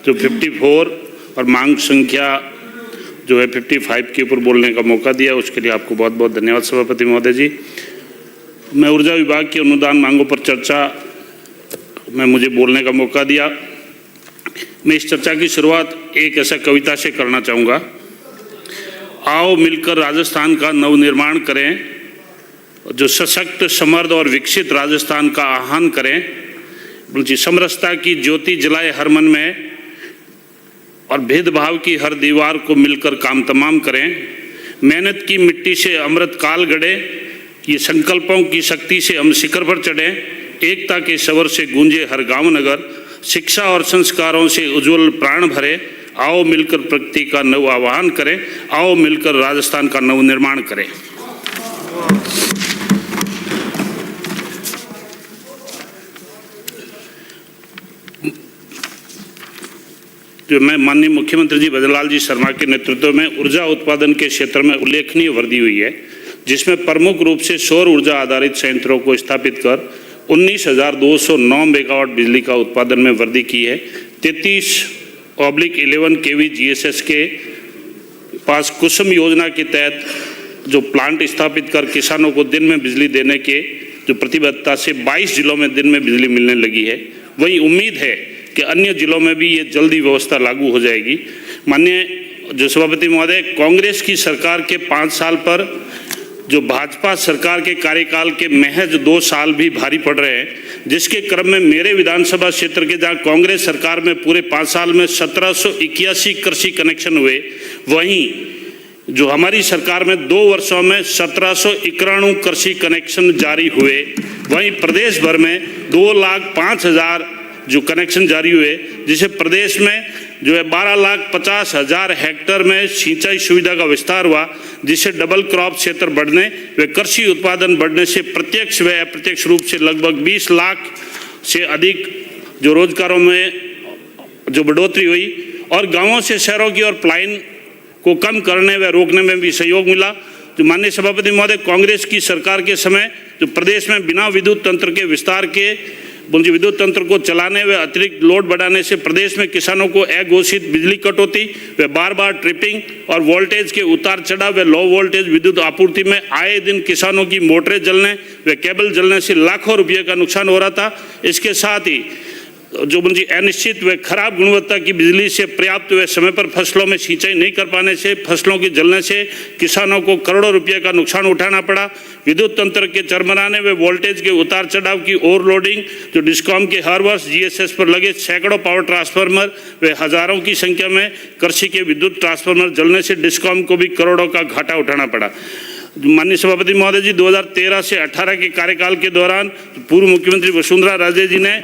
जो 54 और मांग संख्या जो है 55 के ऊपर बोलने का मौका दिया, उसके लिए आपको बहुत बहुत धन्यवाद सभापति महोदय जी। मैं ऊर्जा विभाग की अनुदान मांगों पर चर्चा में मुझे बोलने का मौका दिया। मैं इस चर्चा की शुरुआत एक ऐसा कविता से करना चाहूँगा। आओ मिलकर राजस्थान का नवनिर्माण करें, जो सशक्त समृद्ध और विकसित राजस्थान का आह्वान करें। समरसता की ज्योति जलाए हर मन में और भेदभाव की हर दीवार को मिलकर काम तमाम करें। मेहनत की मिट्टी से अमृत काल गढ़े, ये संकल्पों की शक्ति से हम शिखर पर चढ़े। एकता के स्वर से गूंजे हर गांव नगर, शिक्षा और संस्कारों से उज्जवल प्राण भरे। आओ मिलकर प्रगति का नव आह्वान करें, आओ मिलकर राजस्थान का नव निर्माण करें। जो मैं माननीय मुख्यमंत्री जी भजनलाल जी शर्मा के नेतृत्व में ऊर्जा उत्पादन के क्षेत्र में उल्लेखनीय वृद्धि हुई है, जिसमें प्रमुख रूप से सौर ऊर्जा आधारित संयंत्रों को स्थापित कर 19,209 मेगावाट बिजली का उत्पादन में वृद्धि की है। 33/11 kV GSS के पास कुसुम योजना के तहत जो प्लांट स्थापित कर किसानों को दिन में बिजली देने के जो प्रतिबद्धता से 22 जिलों में दिन में बिजली मिलने लगी है। वही उम्मीद है कि अन्य जिलों में भी ये जल्दी व्यवस्था लागू हो जाएगी। माननीय जो सभापति महोदय, कांग्रेस की सरकार के 5 साल पर जो भाजपा सरकार के कार्यकाल के महज 2 साल भी भारी पड़ रहे हैं, जिसके क्रम में मेरे विधानसभा क्षेत्र के जहां कांग्रेस सरकार में पूरे 5 साल में 1781 कृषि कनेक्शन हुए, वहीं जो हमारी सरकार में 2 वर्षों में 1791 कृषि कनेक्शन जारी हुए। वहीं प्रदेश भर में 2,05,000 जो कनेक्शन जारी हुए, जिसे प्रदेश में जो है 12,50,000 हेक्टेयर में सिंचाई सुविधा का विस्तार हुआ, जिससे डबल क्रॉप क्षेत्र बढ़ने व कृषि उत्पादन बढ़ने से प्रत्यक्ष व अप्रत्यक्ष रूप से लगभग 20 लाख से अधिक जो रोजगारों में जो बढ़ोतरी हुई और गांवों से शहरों की ओर पलायन को कम करने व रोकने में भी सहयोग मिला। जो माननीय सभापति महोदय, कांग्रेस की सरकार के समय जो प्रदेश में बिना विद्युत तंत्र के विस्तार के विद्युत तंत्र को चलाने व अतिरिक्त लोड बढ़ाने से प्रदेश में किसानों को अघोषित बिजली कटौती व बार बार ट्रिपिंग और वोल्टेज के उतार चढ़ाव व लो वोल्टेज विद्युत आपूर्ति में आए दिन किसानों की मोटरें जलने व केबल जलने से लाखों रुपये का नुकसान हो रहा था। इसके साथ ही जो अनिश्चित व खराब गुणवत्ता की बिजली से पर्याप्त व समय पर फसलों में सिंचाई नहीं कर पाने से फसलों के जलने से किसानों को करोड़ों रुपये का नुकसान उठाना पड़ा। विद्युत तंत्र के चरमराने व वोल्टेज के उतार चढ़ाव की ओवरलोडिंग, जो डिस्कॉम के हर वर्ष GSS पर लगे सैकड़ों पावर ट्रांसफार्मर व हजारों की संख्या में कृषि के विद्युत ट्रांसफार्मर जलने से डिस्कॉम को भी करोड़ों का घाटा उठाना पड़ा। माननीय सभापति महोदय जी, 2013 से 18 के कार्यकाल के दौरान पूर्व मुख्यमंत्री वसुंधरा राजे जी ने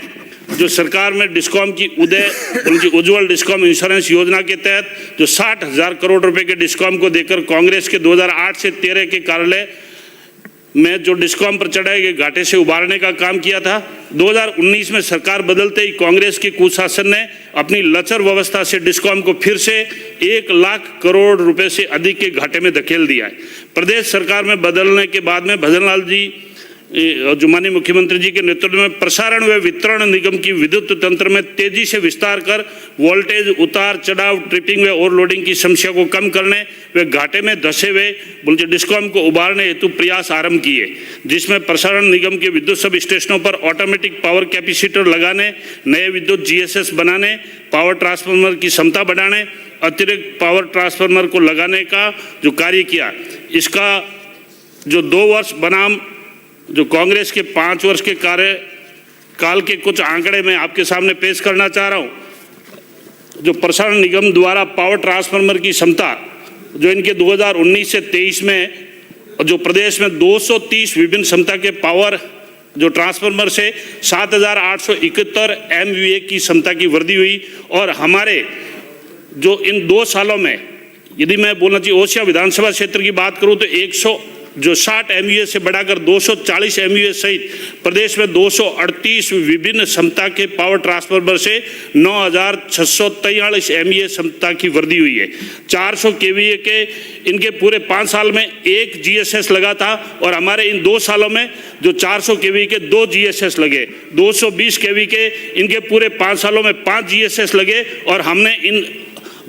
जो सरकार में डिस्कॉम की उज्जवल डिस्कॉम इंश्योरेंस योजना के तहत जो 60,000 करोड़ रुपए के डिस्कॉम को देकर कांग्रेस के 2008 से 13 के कार्यालय में जो डिस्कॉम पर चढ़ाए गए घाटे से उबारने का काम किया था। 2019 में सरकार बदलते ही कांग्रेस के कुशासन ने अपनी लचर व्यवस्था से डिस्कॉम को फिर से 1 लाख करोड़ रुपए से अधिक के घाटे में धकेल दिया है। प्रदेश सरकार में बदलने के बाद में भजनलाल जी जो माननीय मुख्यमंत्री जी के नेतृत्व में प्रसारण व वितरण निगम की विद्युत तंत्र में तेजी से विस्तार कर वोल्टेज उतार चढ़ाव, ट्रिपिंग व ओवरलोडिंग की समस्या को कम करने व घाटे में धंसे हुए डिस्कॉम को उबारने हेतु प्रयास आरंभ किए, जिसमें प्रसारण निगम के विद्युत सब स्टेशनों पर ऑटोमेटिक पावर कैपेसिटर लगाने, नए विद्युत GSS बनाने, पावर ट्रांसफार्मर की क्षमता बढ़ाने, अतिरिक्त पावर ट्रांसफार्मर को लगाने का जो कार्य किया। इसका जो 2 वर्ष बनाम जो कांग्रेस के 5 वर्ष के कार्यकाल के कुछ आंकड़े मैं आपके सामने पेश करना चाह रहा हूं। जो प्रसारण निगम द्वारा पावर ट्रांसफार्मर की क्षमता जो इनके 2019 से 23 में जो प्रदेश में 230 विभिन्न क्षमता के पावर जो ट्रांसफार्मर से 7,871 MVA की क्षमता की वृद्धि हुई। और हमारे जो इन 2 सालों में यदि मैं बोलना चाहिए ओसिया विधानसभा क्षेत्र की बात करूं तो जो 60 MUA से बढ़ाकर 240 MUA सहित प्रदेश में 238 विभिन्न क्षमता के पावर ट्रांसफार्मर से 9,643 MUA क्षमता की वृद्धि हुई है। 400 KVA के इनके पूरे 5 साल में एक GSS लगा था और हमारे इन 2 सालों में जो 400 KVA के 2 GSS लगे, 220 KV के इनके पूरे 5 सालों में 5 GSS लगे और हमने इन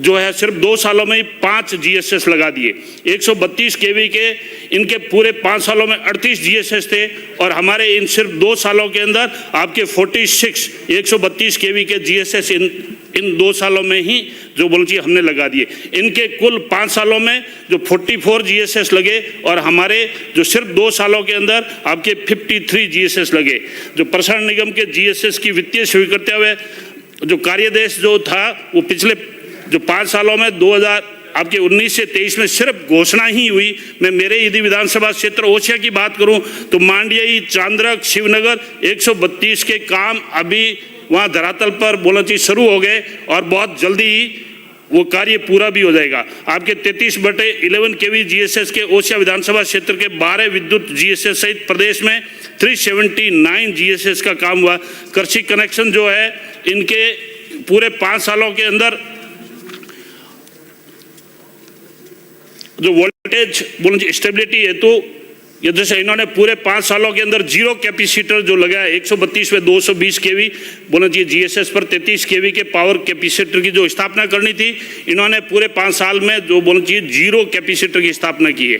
जो है सिर्फ 2 सालों में ही 5 GSS लगा दिए। 132 KV के इनके पूरे 5 सालों में 38 GSS थे और हमारे इन सिर्फ 2 सालों के अंदर आपके 46 132 KV के GSS इन 2 सालों में ही जो बोलिए हमने लगा दिए। इनके कुल 5 सालों में जो 44 GSS लगे और हमारे जो सिर्फ 2 सालों के अंदर आपके 53 GSS लगे। जो प्रसारण निगम के GSS की वित्तीय स्वीकृति हुए जो कार्यदेश जो था वो पिछले जो 5 सालों में 2019 से 23 में सिर्फ घोषणा ही हुई। मैं मेरे यदि विधानसभा क्षेत्र ओसिया की बात करूं तो मांडियाई, चांद्रक, शिवनगर 132 के काम अभी वहां धरातल पर बोलना चाहिए शुरू हो गए और बहुत जल्दी ही वो कार्य पूरा भी हो जाएगा। आपके 33/11 KV GSS के ओसिया विधानसभा क्षेत्र के 12 विद्युत GSS सहित प्रदेश में 379 GSS का काम हुआ। कृषि कनेक्शन जो है इनके पूरे 5 सालों के अंदर जो वोल्टेज बोलिए स्टेबिलिटी है तो ये जैसे इन्होंने पूरे 5 सालों के अंदर 0 कैपेसिटर जो लगाया 132 में 220 KV बोलना चाहिए GSS पर 33 KV के पावर कैपेसिटर की जो स्थापना करनी थी इन्होंने पूरे 5 साल में जो बोलना चाहिए 0 कैपेसिटर की स्थापना की है।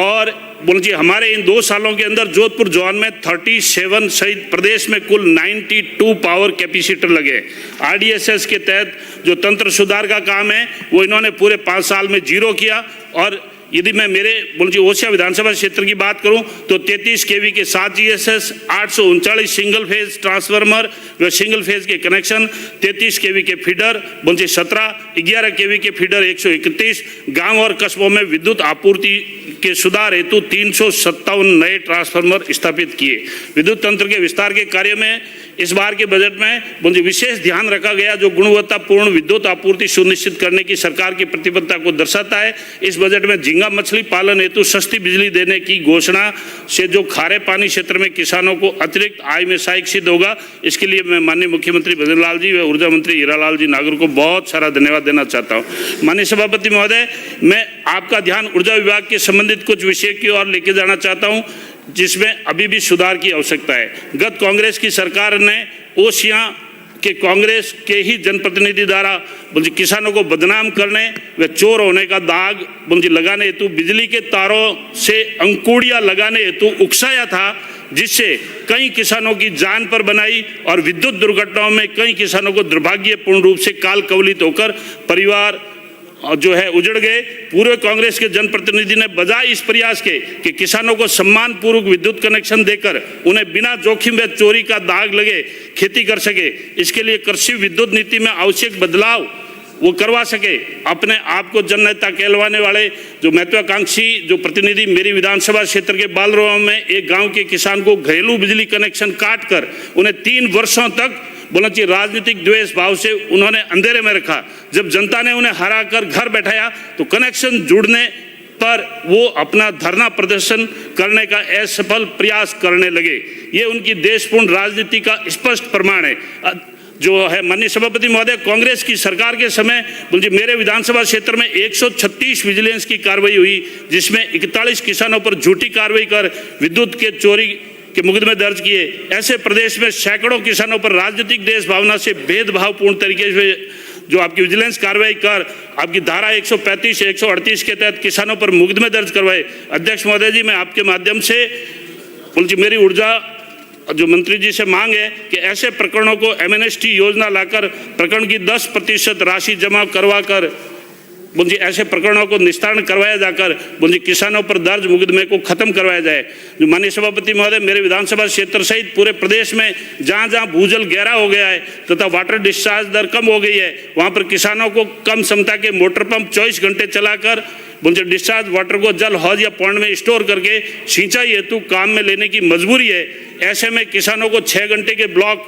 और बोलना चाहिए हमारे इन 2 सालों के अंदर जोधपुर जोन में 37 सहित प्रदेश में कुल 92 पावर कैपेसिटर लगे। RDSS के तहत जो तंत्र सुधार का काम है वो इन्होंने पूरे 5 साल में 0 किया। और यदि मैं मेरे बोलिए ओसिया विधानसभा क्षेत्र की बात करूं तो 33 KV के 7 GSS, 839 सिंगल फेज ट्रांसफार्मर व सिंगल फेज के कनेक्शन, 33 KV के फीडर बोलिए 17, 11 KV के फीडर 131, गांव और कस्बों में विद्युत आपूर्ति के सुधार हेतु 357 नए ट्रांसफार्मर स्थापित किए। विद्युत तंत्र के विस्तार के कार्य में इस बार के बजट में मुझे विशेष ध्यान रखा गया जो गुणवत्तापूर्ण विद्युत आपूर्ति सुनिश्चित करने की सरकार की प्रतिबद्धता को दर्शाता है। इस बजट में झींगा मछली पालन हेतु सस्ती बिजली देने की घोषणा से जो खारे पानी क्षेत्र में किसानों को अतिरिक्त आय में सहायक सिद्ध होगा। इसके लिए मैं माननीय मुख्यमंत्री भजन लाल जी व ऊर्जा मंत्री हीरालाल जी नागर को बहुत सारा धन्यवाद देना चाहता हूँ। माननीय सभापति महोदय, मैं आपका ध्यान ऊर्जा विभाग के संबंधित कुछ विषय की ओर लेके जाना चाहता हूँ जिसमें अभी भी सुधार की आवश्यकता है। गत कांग्रेस की सरकार ने ओसिया के कांग्रेस के ही जनप्रतिनिधि द्वारा बोलिए किसानों को बदनाम करने व चोर होने का दाग बोलिए लगाने हेतु बिजली के तारों से अंकुड़ियां लगाने हेतु उकसाया था, जिससे कई किसानों की जान पर बनाई और विद्युत दुर्घटनाओं में कई किसानों को दुर्भाग्यपूर्ण रूप से काल कवलित होकर परिवार जो है उजड़ गए। पूर्व कांग्रेस के जनप्रतिनिधि ने बजाय इस प्रयास के कि किसानों को सम्मानपूर्वक विद्युत कनेक्शन देकर उन्हें बिना जोखिम व चोरी का दाग लगे खेती कर सके, इसके लिए कृषि विद्युत नीति में आवश्यक बदलाव वो करवा सके। अपने आप को जननेता कहलवाने वाले जो महत्वाकांक्षी जो प्रतिनिधि मेरी विधानसभा क्षेत्र के बालरोवा में एक गांव के किसान को घरेलू बिजली कनेक्शन काट कर उन्हें 3 वर्षों तक बोलना चाहिए राजनीतिक द्वेष भाव से उन्होंने अंधेरे में रखा। जब जनता ने उन्हें हरा कर घर बैठाया तो कनेक्शन जुड़ने पर वो अपना धरना प्रदर्शन करने का असफल प्रयास करने लगे। ये उनकी देशपूर्ण राजनीति का स्पष्ट प्रमाण है। जो है माननीय सभापति महोदय, कांग्रेस की सरकार के समय बोलिए मेरे विधानसभा क्षेत्र में 136 विजिलेंस की कार्रवाई हुई, जिसमें 41 किसानों पर झूठी कार्रवाई कर विद्युत के चोरी के मुकदमे दर्ज किए। ऐसे प्रदेश में सैकड़ों किसानों पर राजनीतिक देश भावना से भेदभावपूर्ण तरीके से जो आपकी विजिलेंस कार्रवाई कर आपकी धारा 135 138 के तहत किसानों पर मुकदमे दर्ज करवाए। अध्यक्ष महोदय जी, मैं आपके माध्यम से बोलिए मेरी ऊर्जा जो मंत्री जी से मांग है कि ऐसे प्रकरणों को एमएनएसटी योजना लाकर प्रकरण की 10% राशि जमा करवा कर बोलिए ऐसे प्रकरणों को निस्तारण करवाया जाकर बोलिए किसानों पर दर्ज मुकदमे को खत्म करवाया जाए। जो माननीय सभापति महोदय, मेरे विधानसभा क्षेत्र सहित पूरे प्रदेश में जहां जहां भूजल गहरा हो गया है तथा वाटर डिस्चार्ज दर कम हो गई है, वहां पर किसानों को कम क्षमता के मोटर पंप 24 घंटे चलाकर बोलिए डिस्चार्ज वाटर को जल हौज या पौंड में स्टोर करके सिंचाई हेतु काम में लेने की मजबूरी है। ऐसे में किसानों को 6 घंटे के ब्लॉक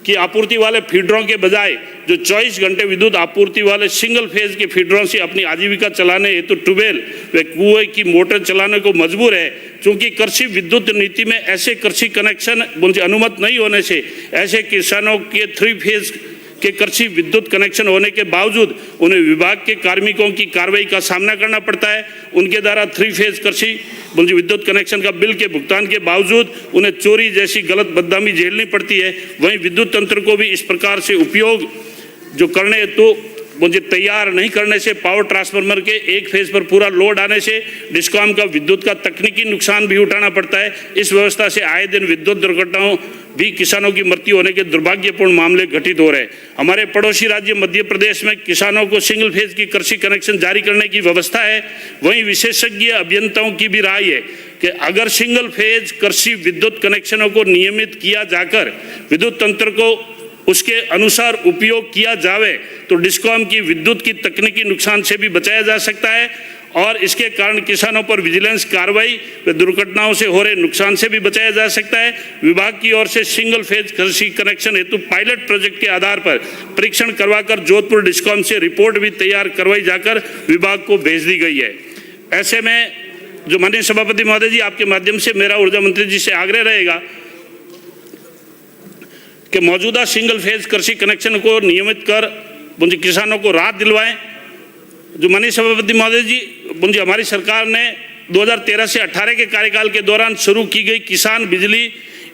कि आपूर्ति वाले फीडरों के बजाय जो 24 घंटे विद्युत आपूर्ति वाले सिंगल फेज के फीडरों से अपनी आजीविका चलाने हेतु ट्यूबवेल व कुएं की मोटर चलाने को मजबूर है। क्योंकि कृषि विद्युत नीति में ऐसे कृषि कनेक्शन अनुमत नहीं होने से ऐसे किसानों के 3 फेज के कृषि विद्युत कनेक्शन होने के बावजूद उन्हें विभाग के कार्मिकों की कार्रवाई का सामना करना पड़ता है। उनके द्वारा 3 फेज कृषि विद्युत कनेक्शन का बिल के भुगतान के बावजूद उन्हें चोरी जैसी गलत बदनामी झेलनी पड़ती है। वहीं विद्युत तंत्र को भी इस प्रकार से उपयोग जो करने तो मुझे तैयार नहीं करने से पावर ट्रांसफार्मर के एक फेज पर पूरा लोड आने से डिस्कॉम का विद्युत का तकनीकी नुकसान भी उठाना पड़ता है। इस व्यवस्था से आए दिन विद्युत दुर्घटनाओं भी किसानों की मृत्यु होने के दुर्भाग्यपूर्ण मामले घटित हो रहे हैं। हमारे पड़ोसी राज्य मध्य प्रदेश में किसानों को सिंगल फेज की कृषि कनेक्शन जारी करने की व्यवस्था है। वहीं विशेषज्ञ अभियंताओं की भी राय है कि अगर सिंगल फेज कृषि विद्युत कनेक्शनों को नियमित किया जाकर विद्युत तंत्र को उसके अनुसार उपयोग किया जावे तो डिस्कॉम की विद्युत की तकनीकी नुकसान से भी बचाया जा सकता है और इसके कारण किसानों पर विजिलेंस कार्रवाई व दुर्घटनाओं से हो रहे नुकसान से भी बचाया जा सकता है। विभाग की ओर से सिंगल फेज कृषि कनेक्शन हेतु पायलट प्रोजेक्ट के आधार पर परीक्षण करवाकर जोधपुर डिस्कॉम से रिपोर्ट भी तैयार करवाई जाकर विभाग को भेज दी गई है। ऐसे में जो माननीय सभापति महोदय जी, आपके माध्यम से मेरा ऊर्जा मंत्री जी से आग्रह रहेगा कि मौजूदा सिंगल फेज कृषि कनेक्शन को नियमित कर मुझे किसानों को राहत दिलवाएं। जो माननीय सभापति महोदय जी, मुझे हमारी सरकार ने 2013 से 18 के कार्यकाल के दौरान शुरू की गई किसान बिजली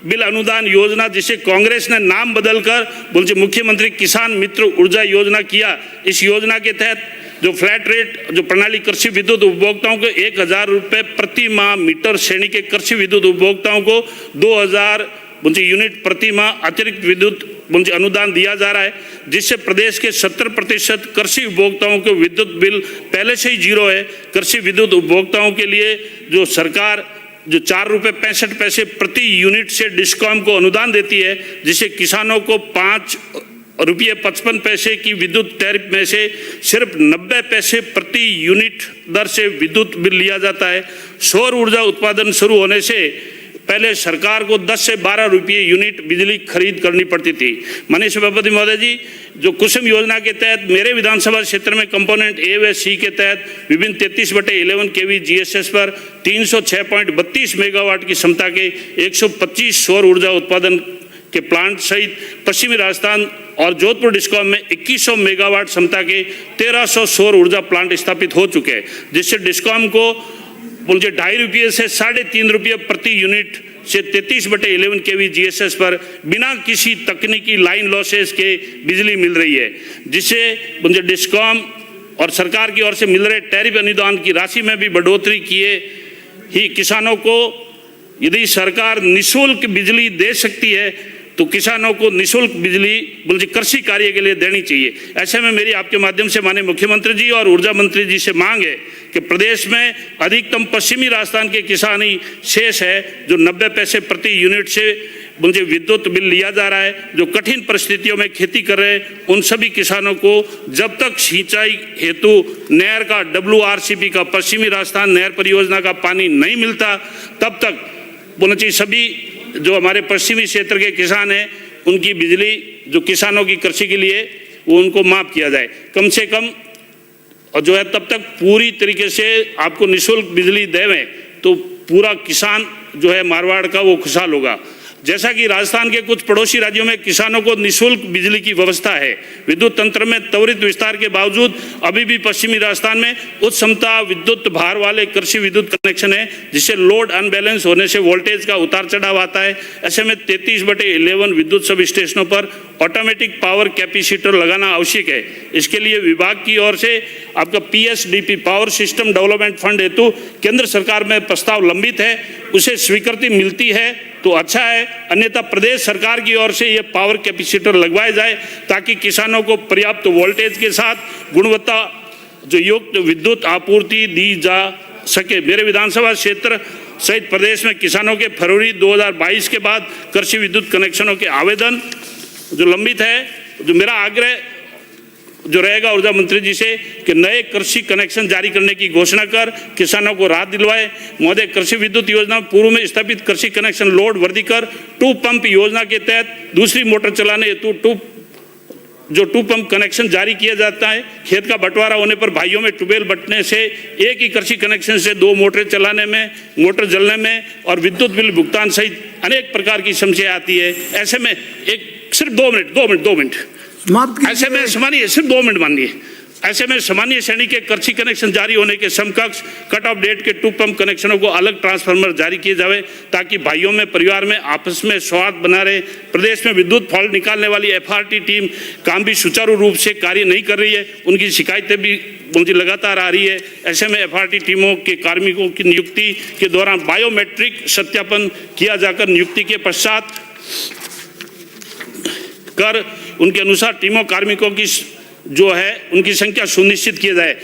बिल अनुदान योजना, जिसे कांग्रेस ने नाम बदलकर मुझे मुख्यमंत्री किसान मित्र ऊर्जा योजना किया। इस योजना के तहत जो फ्लैट रेट जो प्रणाली कृषि विद्युत उपभोक्ताओं को 1000 रुपये प्रति माह मीटर श्रेणी के कृषि विद्युत उपभोक्ताओं को 2000 यूनिट प्रति माह अतिरिक्त विद्युत अनुदान दिया जा रहा है, जिससे प्रदेश के 70% कृषि उपभोक्ताओं के विद्युत बिल पहले से ही जीरो है। कृषि विद्युत उपभोक्ताओं के लिए जो सरकार जो 4 रुपये 65 पैसे प्रति यूनिट से डिस्कॉम को अनुदान देती है, जिससे किसानों को 5 रुपये 55 पैसे की विद्युत टैरिफ में से सिर्फ 90 पैसे प्रति यूनिट दर से विद्युत बिल लिया जाता है। सौर ऊर्जा उत्पादन शुरू होने से पहले सरकार को 10 से 12 रुपये यूनिट बिजली खरीद करनी पड़ती थी। माननीय सभापति महोदय जी, जो कुसुम योजना के तहत मेरे विधानसभा क्षेत्र में कंपोनेंट ए व सी के तहत विभिन्न 33/11 kV GSS पर 306.32 मेगावाट की क्षमता के 125 सौर ऊर्जा उत्पादन के प्लांट सहित पश्चिमी राजस्थान और जोधपुर डिस्कॉम में 2100 मेगावाट क्षमता के 1300 सौर ऊर्जा प्लांट स्थापित हो चुके हैं, जिससे डिस्कॉम को मुझे 2.5 रुपये से 3.5 रुपये प्रति यूनिट से 33/11 kV GSS पर बिना किसी तकनीकी लाइन लॉसेस के बिजली मिल रही है, जिससे मुझे डिस्कॉम और सरकार की ओर से मिल रहे टैरिफ अनुदान की राशि में भी बढ़ोतरी किए ही किसानों को यदि सरकार निःशुल्क बिजली दे सकती है तो किसानों को निःशुल्क बिजली कृषि कार्य के लिए देनी चाहिए। ऐसे में मेरी आपके माध्यम से माननीय मुख्यमंत्री जी और ऊर्जा मंत्री जी से मांग है कि प्रदेश में अधिकतम पश्चिमी राजस्थान के किसान ही शेष है जो 90 पैसे प्रति यूनिट से मुझे विद्युत बिल लिया जा रहा है। जो कठिन परिस्थितियों में खेती कर रहे हैं उन सभी किसानों को जब तक सिंचाई हेतु नहर का WRCP का पश्चिमी राजस्थान नहर परियोजना का पानी नहीं मिलता, तब तक बोलना चाहिए सभी जो हमारे पश्चिमी क्षेत्र के किसान हैं उनकी बिजली जो किसानों की कृषि के लिए वो उनको माफ़ किया जाए कम से कम, और जो है तब तक पूरी तरीके से आपको निःशुल्क बिजली देवें तो पूरा किसान जो है मारवाड़ का वो खुशहाल होगा। जैसा कि राजस्थान के कुछ पड़ोसी राज्यों में किसानों को निःशुल्क बिजली की व्यवस्था है, विद्युत तंत्र में त्वरित विस्तार के बावजूद अभी भी पश्चिमी राजस्थान में उच्च क्षमता विद्युत भार वाले कृषि विद्युत कनेक्शन है, जिससे लोड अनबैलेंस होने से वोल्टेज का उतार चढ़ाव आता है। ऐसे में 33/11 विद्युत सब स्टेशनों पर ऑटोमेटिक पावर कैपेसिटर लगाना आवश्यक है। इसके लिए विभाग की ओर से आपका PSDP power system development fund हेतु केंद्र सरकार में प्रस्ताव लंबित है, उसे स्वीकृति मिलती है तो अच्छा है, अन्यथा प्रदेश सरकार की ओर से ये पावर कैपेसिटर लगवाए जाए ताकि किसानों को पर्याप्त वोल्टेज के साथ गुणवत्ता जो युक्त विद्युत आपूर्ति दी जा सके। मेरे विधानसभा क्षेत्र सहित प्रदेश में किसानों के फरवरी 2022 के बाद कृषि विद्युत कनेक्शनों के आवेदन जो लंबित है, जो मेरा आग्रह जो रहेगा ऊर्जा मंत्री जी से कि नए कृषि कनेक्शन जारी करने की घोषणा कर किसानों को राहत दिलवाए। महोदय, कृषि विद्युत योजना पूर्व में स्थापित कृषि कनेक्शन लोड वृद्धि कर टू पंप योजना के तहत दूसरी मोटर चलाने हेतु टू पंप कनेक्शन जारी किया जाता है। खेत का बंटवारा होने पर भाइयों में ट्यूबवेल बंटने से एक ही कृषि कनेक्शन से 2 मोटरें चलाने में, मोटर जलने में और विद्युत बिल भुगतान सहित अनेक प्रकार की समस्या आती है। ऐसे में सिर्फ 2 मिनट ऐसे में सामान्य सिर्फ 2 मिनट मानिए। ऐसे में सामान्य श्रेणी के कृषि कनेक्शन जारी होने के समकक्ष कट ऑफ डेट के टू पंप कनेक्शनों को अलग ट्रांसफार्मर जारी किए जावे ताकि भाइयों में, परिवार में आपस में सौहार्द बना रहे। प्रदेश में विद्युत फॉल्ट निकालने वाली FRT टीम काम भी सुचारू रूप से कार्य नहीं कर रही है, उनकी शिकायतें भी मुझे लगातार आ रही है। ऐसे में FRT टीमों के कार्मिकों की नियुक्ति के दौरान बायोमेट्रिक सत्यापन किया जाकर नियुक्ति के पश्चात कर उनके अनुसार टीमों कार्मिकों की जो है उनकी संख्या सुनिश्चित किया जाए।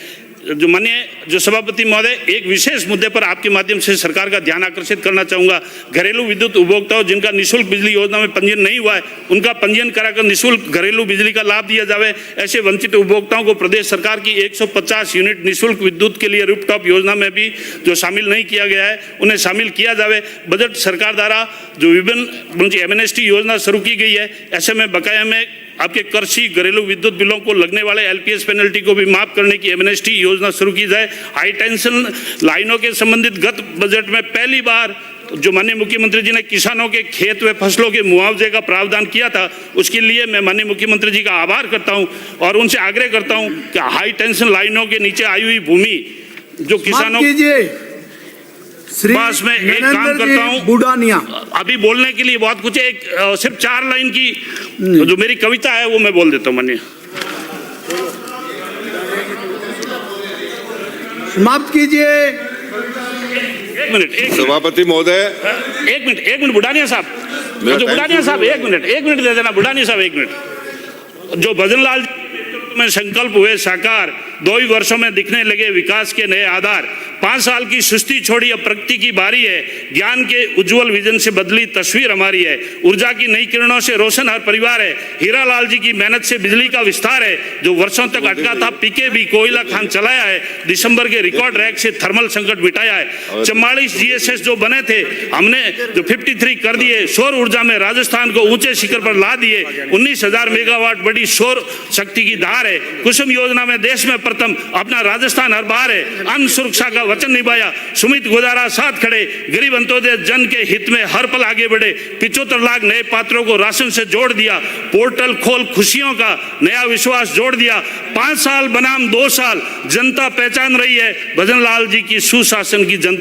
जो माननीय जो सभापति महोदय, एक विशेष मुद्दे पर आपके माध्यम से सरकार का ध्यान आकर्षित करना चाहूँगा। घरेलू विद्युत उपभोक्ताओं जिनका निःशुल्क बिजली योजना में पंजीयन नहीं हुआ है, उनका पंजीयन कराकर निःशुल्क घरेलू बिजली का लाभ दिया जाए। ऐसे वंचित उपभोक्ताओं को प्रदेश सरकार की 150 यूनिट निःशुल्क विद्युत के लिए रूफटॉप योजना में भी जो शामिल नहीं किया गया है, उन्हें शामिल किया जाए। बजट सरकार द्वारा जो विभिन्न एमएनएसटी योजना शुरू की गई है, ऐसे में बकाया में आपके कृषि घरेलू विद्युत बिलों को लगने वाले LPS पेनल्टी को भी माफ करने की एमएनएसटी योजना शुरू की जाए। हाई टेंशन लाइनों के संबंधित गत बजट में पहली बार जो माननीय मुख्यमंत्री जी ने किसानों के खेत व फसलों के मुआवजे का प्रावधान किया था, उसके लिए मैं माननीय मुख्यमंत्री जी का आभार करता हूं और उनसे आग्रह करता हूं कि हाई टेंशन लाइनों के नीचे आई हुई भूमि जो किसानों पास में एक काम करता हूं, बुढ़ानिया अभी बोलने के लिए बहुत कुछ है। एक सिर्फ 4 लाइन की जो मेरी कविता है वो मैं बोल देता हूं। माननीय समाप्त कीजिए। एक मिनट सभापति महोदय, एक मिनट बुढ़ानिया साहब, जो बुढ़ानिया साहब एक मिनट दे देना। बुढ़ानिया साहब 1 मिनट। जो भजनलाल में संकल्प हुए साकार, 2 ही वर्षों में दिखने लगे विकास के नए आधार। 5 साल की सुस्ती छोड़ी अब प्रगति की बारी है, ज्ञान के उज्जवल विजन से बदली तस्वीर हमारी है। ऊर्जा की नई किरणों से रोशन हर परिवार है। हीरालाल जी की मेहनत से बिजली का विस्तार है। जो वर्षों तक अटका था पीके भी कोयला खान चलाया है। दिसंबर के रिकॉर्ड रैक से थर्मल संकट मिटाया है। 44 GSS जो बने थे हमने जो 53 कर दिए। सौर ऊर्जा में राजस्थान को ऊंचे शिखर पर ला दिए। 19,000 मेगावाट बड़ी सौर शक्ति की धार है। कुसुम योजना में देश में प्रथम, अपना राजस्थान हर बार है। अन्न सुरक्षा का वचन निभाया, सुमित गुजारा साथ खड़े। गरीब अंत्योदय जन के हित में हर पल आगे बढ़े। 75 लाख नए पात्रों को राशन से जोड़ दिया। पोर्टल खोल खुशियों का नया विश्वास जोड़ दिया। 5 साल बनाम 2 साल जनता पहचान रही है भजनलाल जी की सुशासन की जनता।